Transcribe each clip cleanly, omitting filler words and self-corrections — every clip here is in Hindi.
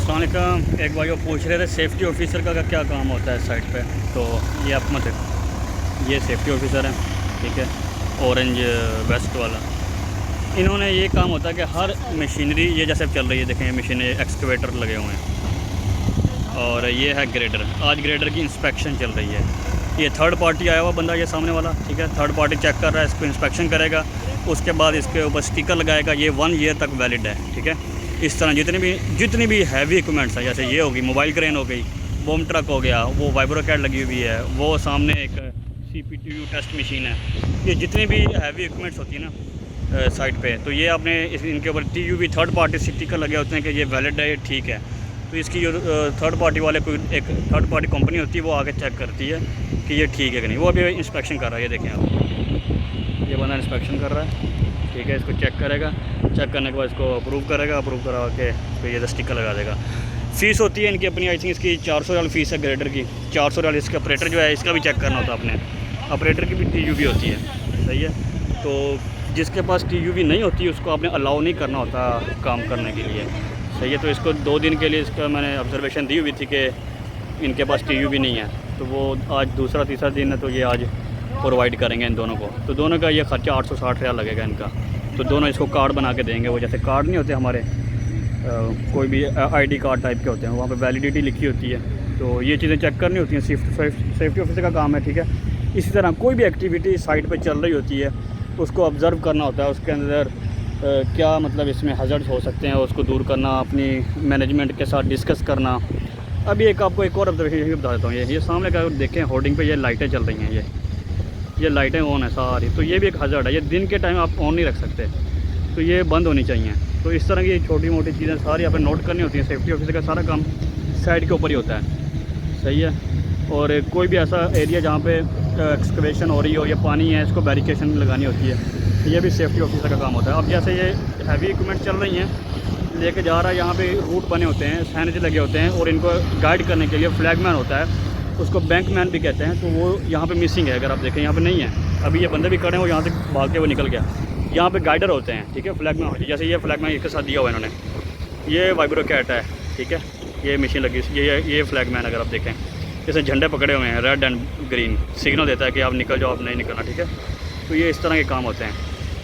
अस्सलाम वालेकुम। एक भाई वो पूछ रहे थे सेफ्टी ऑफिसर का क्या काम होता है साइट पे। तो ये आप मत देखो, ये सेफ्टी ऑफिसर है, ठीक है, ऑरेंज वेस्ट वाला। इन्होंने ये काम होता है कि हर मशीनरी, ये जैसे चल रही है, देखें ये मशीनें, एक्सकवेटर लगे हुए हैं और ये है ग्रेडर। आज ग्रेडर की इंस्पेक्शन चल रही है। ये थर्ड पार्टी आया हुआ बंदा, ये सामने वाला, ठीक है, थर्ड पार्टी चेक कर रहा है, इसको इंस्पेक्शन करेगा, उसके बाद इसके ऊपर स्टिकर लगाएगा। ये 1 ईयर तक वैलिड है, ठीक है। इस तरह जितनी भी हैवी इक्विपमेंट्स हैं, जैसे ये होगी मोबाइल क्रेन हो गई, बॉम ट्रक हो गया, वो वाइब्रोकैट लगी हुई है, वो सामने एक CPU टेस्ट मशीन है, ये जितनी भी हैवी इक्विपमेंट्स होती है ना साइट पे, तो ये आपने इनके ऊपर TUV थर्ड पार्टी स्टिकर लगे होते हैं कि ये वैलिड है, ये ठीक है। तो इसकी जो थर्ड पार्टी वाले कोई एक थर्ड पार्टी कंपनी होती है, वो आके चेक करती है कि ये ठीक है कि नहीं। वो अभी इंस्पेक्शन कर रहा है, ये देखें आप, ये बंदा इंस्पेक्शन कर रहा है, ठीक है। इसको चेक करेगा, चेक करने के बाद इसको अप्रूव करेगा, अप्रूव करा के फिर ये स्टिकर लगा देगा। फ़ीस होती है इनकी अपनी, आई थिंक इसकी 400 रियाल फ़ीस है ग्रेडर की, 400 रियाल। इसका ऑपरेटर जो है, इसका भी चेक करना होता है अपने, ऑपरेटर की भी TUV होती है, सही है। तो जिसके पास TUV नहीं होती उसको आपने अलाउ नहीं करना होता काम करने के लिए, सही है। तो इसको 2 दिन के लिए इसका मैंने ऑब्जर्वेशन दी हुई थी कि इनके पास TUV नहीं है, तो वो आज दूसरा तीसरा दिन है, तो ये आज प्रोवाइड करेंगे इन दोनों को। तो दोनों का ये ख़र्चा 860 रियाल लगेगा इनका। तो दोनों इसको कार्ड बना के देंगे, वो जैसे कार्ड नहीं होते हमारे कोई भी ID कार्ड टाइप के होते हैं, वहाँ पे वैलिडिटी लिखी होती है। तो ये चीज़ें चेक करनी होती हैं, सेफ्टी ऑफिसर का काम है, ठीक है। इसी तरह कोई भी एक्टिविटी साइट पे चल रही होती है, उसको ऑब्ज़र्व करना होता है, उसके अंदर क्या मतलब इसमें हज़र्ड्स हो सकते हैं, उसको दूर करना, अपनी मैनेजमेंट के साथ डिस्कस करना। अभी आपको एक और ऑब्जर्वेशन बता देता हूँ। ये सामने का देखें होर्डिंग पे, ये लाइटें चल रही हैं, ये लाइटें ऑन है सारी, तो ये भी एक हज़ार्ड है। ये दिन के टाइम आप ऑन नहीं रख सकते, तो ये बंद होनी चाहिए। तो इस तरह की छोटी मोटी चीज़ें सारी आपने नोट करनी होती हैं। सेफ्टी ऑफिसर का सारा काम साइड के ऊपर ही होता है, सही है। और कोई भी ऐसा एरिया जहाँ पे एक्सकवेशन हो रही हो या पानी है, इसको बैरिकेशन लगानी होती है, ये भी सेफ्टी ऑफिसर का काम होता है। अब जैसे ये हैवी इक्विपमेंट चल रही हैं, लेके जा रहा है, यहाँ पे रूट बने होते हैं, साइनेज लगे होते हैं, और इनको गाइड करने के लिए फ्लैगमैन होता है, उसको बैंकमैन भी कहते हैं। तो वो यहाँ पे मिसिंग है, अगर आप देखें यहाँ पे नहीं है। अभी ये बंदे भी खड़े हैं, वो यहाँ से भाग के वो निकल गया। यहाँ पे गाइडर होते हैं, ठीक है, फ्लैगमैन होती है। जैसे ये फ्लैगमैन इसके साथ दिया हुआ है इन्होंने, ये वाइब्रोकैट है, ठीक है, ये मशीन लगी, ये फ्लैगमैन अगर आप देखें, जैसे झंडे पकड़े हुए हैं, रेड एंड ग्रीन, सिग्नल देता है कि आप निकल जाओ, आप नहीं निकलना, ठीक है। तो ये इस तरह के काम होते हैं।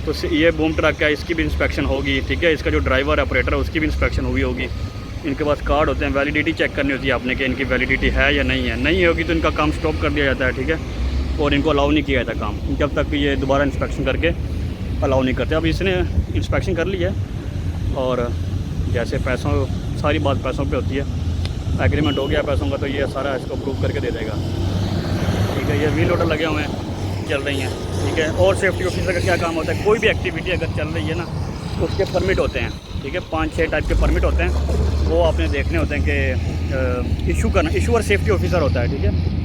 तो ये बूम ट्रक है, इसकी भी इंस्पेक्शन होगी, ठीक है। इसका जो ड्राइवर ऑपरेटर है उसकी भी इंस्पेक्शन हुई होगी। इनके पास कार्ड होते हैं, वैलिडिटी चेक करनी होती है आपने कि इनकी वैलिडिटी है या नहीं है। नहीं होगी तो इनका काम स्टॉप कर दिया जाता है, ठीक है, और इनको अलाउ नहीं किया जाता काम, जब तक ये दोबारा इंस्पेक्शन करके अलाउ नहीं करते। अब इसने इंस्पेक्शन कर ली है, और जैसे पैसों, सारी बात पैसों पे होती है, एग्रीमेंट हो गया पैसों का, तो ये सारा इसको अप्रूव करके दे देगा, ठीक है। ये व्हील लोडर लगे हुए हैं, चल रही हैं, ठीक है। और सेफ्टी ऑफिसर का क्या काम होता है, कोई भी एक्टिविटी अगर चल रही है ना, उसके परमिट होते हैं, ठीक है, 5-6 टाइप के परमिट होते हैं, वो आपने देखने होते हैं कि इशू करना, इशूअर सेफ्टी ऑफिसर होता है, ठीक है।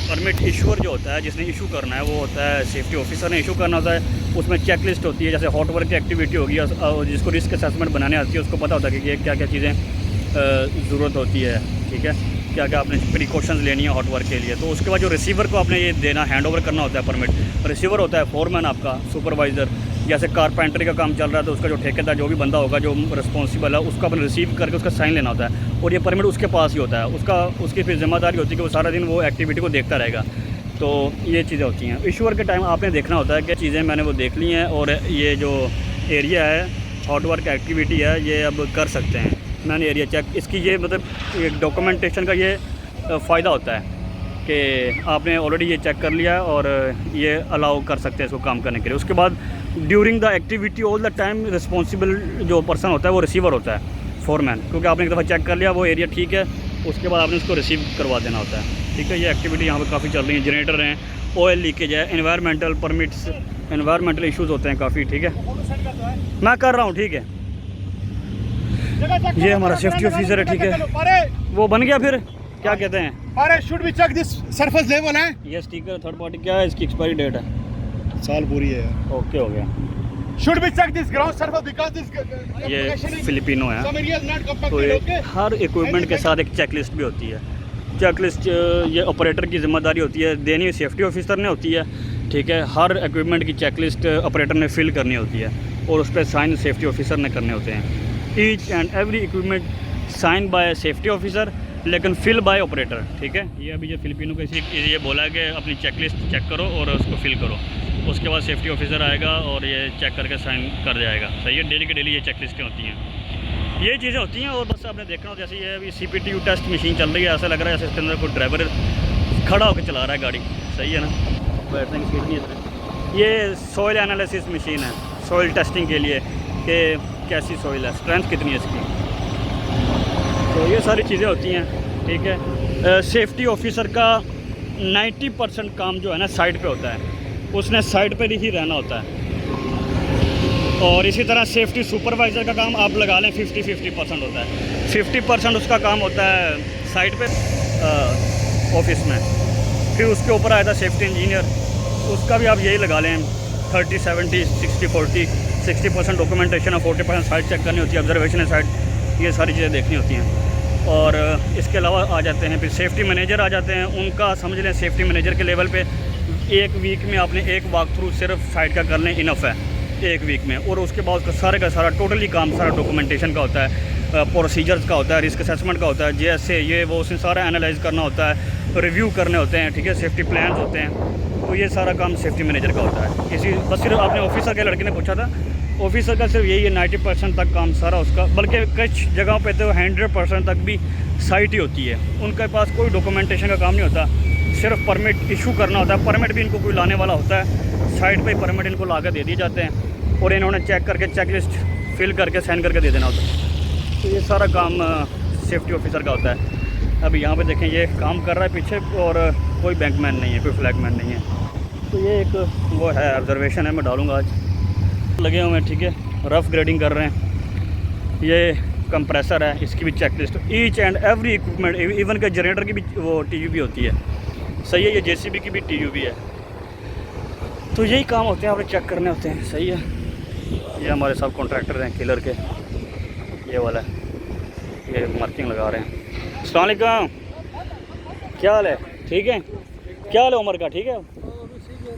परमिट इशूअर जो होता है, जिसने इशू करना है, वो होता है सेफ्टी ऑफिसर ने इशू करना होता है। उसमें चेक लिस्ट होती है, जैसे हॉट वर्क की एक्टिविटी होगी, जिसको रिस्क असेसमेंट बनाने आती है, उसको पता होता है कि ये क्या क्या चीज़ें ज़रूरत होती है, ठीक है, क्या क्या आपने प्रिकॉशंस लेनी है हॉट वर्क के लिए। तो उसके बाद जो रिसीवर को आपने ये देना, हैंड ओवर करना होता है परमिट। रिसीवर होता है फोरमैन आपका, सुपरवाइज़र। जैसे कारपेंटरी का काम चल रहा है, तो उसका जो ठेकेदार, जो भी बंदा होगा जो रिस्पॉन्सिबल है, उसको अपने रिसीव करके उसका साइन लेना होता है, और ये परमिट उसके पास ही होता है। उसकी फिर जिम्मेदारी होती है कि वो सारा दिन वो एक्टिविटी को देखता रहेगा। तो ये चीज़ें होती हैं। इशूअर के टाइम आपने देखना होता है कि चीज़ें मैंने वो देख ली हैं, और ये जो एरिया है, हॉट वर्क एक्टिविटी है, ये अब कर सकते हैं। मैंने एरिया चेक, इसकी ये मतलब एक डॉक्यूमेंटेशन का ये फ़ायदा होता है कि आपने ऑलरेडी ये चेक कर लिया है, और ये अलाउ कर सकते हैं इसको काम करने के लिए। उसके बाद during the activity all the time responsible जो पर्सन होता है वो रिसीवर होता है, फोरमैन, क्योंकि आपने एक दफ़ा चेक कर लिया वो एरिया ठीक है, उसके बाद आपने उसको रिसीव करवा देना होता है, ठीक है। ये एक्टिविटी यहाँ पर काफ़ी चल रही है, जनरेटर हैं, ऑयल लीकेज है, एनवायरमेंटल परमिट्स, एनवायरमेंटल इशूज़ होते हैं काफ़ी, ठीक है। मैं कर रहा हूँ, ठीक है। ये हमारा सेफ्टी ऑफिसर है, ठीक है, वो बन गया। फिर क्या कहते हैं, अरे should be check this surface level है। ये स्टिकर थर्ड पार्टी क्या है, इसकी एक्सपायरी डेट है, साल पूरी है। ओके हो गया। Should be check this ground surface because this ये फिलिपिनो है, some areas not too compacted. हर इक्विपमेंट के साथ एक चेकलिस्ट भी होती है। चेकलिस्ट ये ऑपरेटर की जिम्मेदारी होती है, देनी सेफ्टी ऑफिसर ने होती है, ठीक है। हर इक्विपमेंट की चेकलिस्ट ऑपरेटर ने फिल करनी होती है, और उस पर साइन सेफ्टी ऑफिसर ने करने होते हैं। Each and every equipment sign by safety officer लेकिन फिल बाय ऑपरेटर, ठीक है। ये अभी जो फिलिपिनो को ये बोला है कि अपनी चेकलिस्ट चेक करो और उसको फिल करो, उसके बाद सेफ्टी ऑफिसर आएगा और ये चेक करके साइन कर जाएगा, सही है। डेली के डेली ये चेकलिस्टें होती हैं, ये चीज़ें होती हैं। और बस आपने देखना हो, जैसे ये अभी CPTU टेस्ट मशीन चल रही है, ऐसा लग रहा है जैसे इसके अंदर कोई ड्राइवर खड़ा होकर चला रहा है गाड़ी, सही है ना। बैठने की सीट नहीं है। ये सॉइल एनालिसिस मशीन है सॉइल टेस्टिंग के लिए कि कैसी सॉइल है, स्ट्रेंथ कितनी है इसकी, तो ये सारी चीज़ें होती हैं, ठीक है। सेफ्टी ऑफिसर का 90% काम जो है ना साइड पे होता है, उसने साइड पे ही रहना होता है। और इसी तरह सेफ्टी सुपरवाइज़र का काम आप लगा लें 50-50% होता है। 50% उसका काम होता है साइड पे ऑफिस में, फिर उसके ऊपर आया था सेफ्टी इंजीनियर, उसका भी आप यही लगा लें 30-70, 60-40, 60% डॉक्यूमेंटेशन और 40% साइट चेक करनी होती है, ऑब्जर्वेशन है साइट, ये सारी चीज़ें देखनी होती हैं। और इसके अलावा आ जाते हैं फिर सेफ्टी मैनेजर आ जाते हैं, उनका समझ लें सेफ्टी मैनेजर के लेवल पे एक वीक में आपने एक वॉक थ्रू सिर्फ साइट का कर लें इनफ है, एक वीक में। और उसके बाद उसका सारे का सारा टोटली काम सारा डॉक्यूमेंटेशन का होता है, प्रोसीजर्स का होता है, रिस्क असेसमेंट का होता है, जैसे ये वो उसने सारा एनालाइज करना होता है, रिव्यू करने होते हैं, ठीक है, सेफ्टी प्लान्स होते हैं, तो ये सारा काम सेफ्टी मैनेजर का होता है। इसी बस सिर्फ आपने ऑफिसर के लड़के ने पूछा था, ऑफिसर का सिर्फ यही है 90% तक काम सारा उसका, बल्कि कुछ जगहों पे तो 100% तक भी साइट ही होती है, उनके पास कोई डॉक्यूमेंटेशन का काम नहीं होता, सिर्फ परमिट इशू करना होता है। परमिट भी इनको कोई लाने वाला होता है, साइट पे परमिट इनको ला कर दे दिए जाते हैं और इन्होंने चेक करके चेकलिस्ट फिल करके साइन करके दे देना होता है। तो ये सारा काम सेफ्टी ऑफिसर का होता है। अब यहाँ पे देखें ये काम कर रहा है पीछे, और कोई बैंकमैन नहीं है, कोई फ्लैगमैन नहीं है, तो ये एक वो है ऑब्जर्वेशन है, मैं डालूँगा आज। लगे हुए हैं, ठीक है, रफ़ ग्रेडिंग कर रहे हैं। ये कंप्रेसर है, इसकी भी checklist, each and every equipment, even के जनरेटर की भी वो TUV होती है, सही है। ये JCB की भी TUV है, तो यही काम होते हैं, आपने चेक करने होते हैं, सही है। ये हमारे सब कॉन्ट्रैक्टर हैं किलर के, ये वाला है, ये मार्किंग लगा रहे हैं। अस्सलाम वालेकुम, क्या हाल है, ठीक है, क्या हाल है उमर का, ठीक है।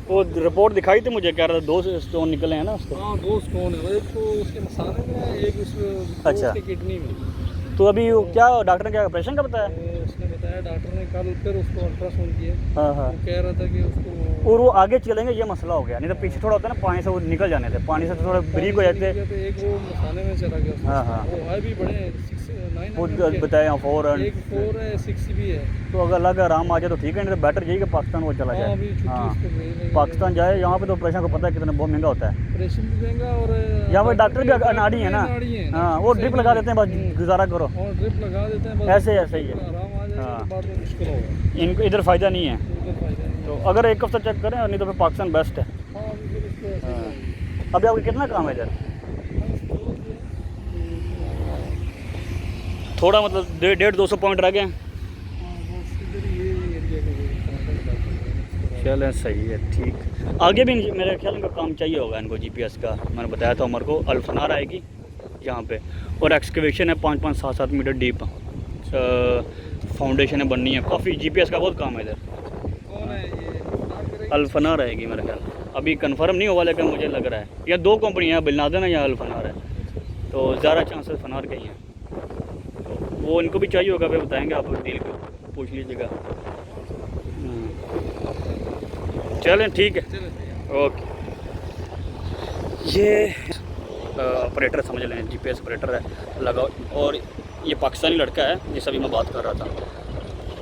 वो रिपोर्ट दिखाई थी मुझे, कह रहा था 2 स्टोन निकले हैं ना उसके। हाँ 2 स्टोन है, एक तो उसके मसाले में है, एक उसमें अच्छा उसकी किडनी में। तो अभी वो क्या डॉक्टर ने क्या ऑपरेशन का बताया? उसने बताया, डॉक्टर ने कल फिर उसको अल्ट्रासाउंड किया। हाँ हाँ, वो कह रहा था कि उसको, और वो आगे चलेंगे ये मसला हो गया, नहीं तो पीछे थोड़ा होता है ना, पानी से वो निकल जाने थे, पानी से तो थोड़ा ब्रीक हो जाते। एक वो मसाले में चला गया। हाँ हाँ, वो है भी बड़े 6-9 वो बताया 4 एक 4 है, 6 भी है। तो अगर अलग आराम आ जाए तो ठीक है, नहीं तो बेटर यही कि पाकिस्तान वो चला हाँ, जाए। अभी छुट्टी हाँ, उसको भेज देंगे। पाकिस्तान जाए, यहाँ पे तो ऑपरेशन को पता है कितना बहुत महंगा होता है, ऑपरेशन भी महंगा, और यहाँ पे डॉक्टर भी अनाड़ी है ना। हाँ, वो ड्रिप लगा देते हैं, बस गुजारा करो, और ड्रिप लगा देते हैं बस, ऐसे ऐसे ही है। आराम आ जाए हाँ। तो बाद में मुश्किल होगा, इनको इधर फ़ायदा नहीं है, उधर फायदा नहीं। तो अगर एक हफ्ता चेक करें, और नहीं तो फिर पाकिस्तान बेस्ट है। हाँ, अभी फिर उसको ऐसे हाँ। अभी आपको कितना काम है इधर? थोड़ा मतलब 150-200 पॉइंट रह गए हैं। चलें, सही है, ठीक। आगे भी मेरे ख्याल इनका काम चाहिए होगा इनको, GPS का। मैंने बताया था उमर को, अल्फनार आएगी यहाँ पे, और एक्सकवेशन है 5-5, 7-7 मीटर डीप, फाउंडेशन है बननी है, काफ़ी GPS का बहुत काम है इधर। कौन है ये? अल्फनार आएगी मेरे ख्याल, अभी कंफर्म नहीं हुआ लेकिन मुझे लग रहा है। या 2 कंपनियाँ हैं, बिलनादन है या अल्फनार है, तो ज़्यादा चांसेस फनार के ही हैं। तो वो इनको भी चाहिए होगा, वे बताएंगे, आप डील को पूछ लीजिएगा। चलें, ठीक है, ओके। ये ऑपरेटर समझ लें, GPS ऑपरेटर है लगा, और ये पाकिस्तानी लड़का है जिससे अभी मैं बात कर रहा था,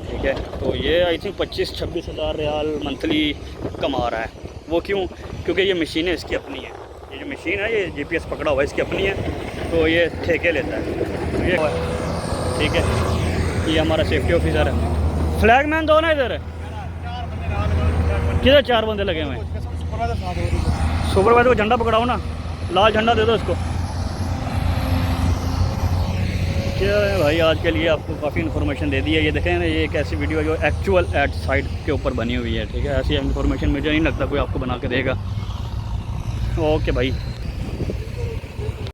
ठीक है। तो ये आई थिंक 25-26 हज़ार रियाल मंथली कमा रहा है। वो क्यों? क्योंकि ये मशीनें इसकी अपनी है, ये जो मशीन है, ये GPS पकड़ा हुआ है, इसकी अपनी है, तो ये ठेके लेता है, ये ठीक है। ये हमारा सेफ्टी ऑफिसर है। फ्लैगमैन दो ना इधर, किधर 4 बंदे लगे हुए हैं। सुपरवाइजर को झंडा पकड़ाओ ना, लाल झंडा दे दो इसको। क्या है भाई, आज के लिए आपको काफ़ी इन्फॉर्मेशन दे दी है। ये देखें ना, ये एक ऐसी वीडियो है जो एक्चुअल एट साइट के ऊपर बनी हुई है, ठीक है। ऐसी इन्फॉर्मेशन मुझे नहीं लगता कोई आपको बना के देगा। ओके भाई।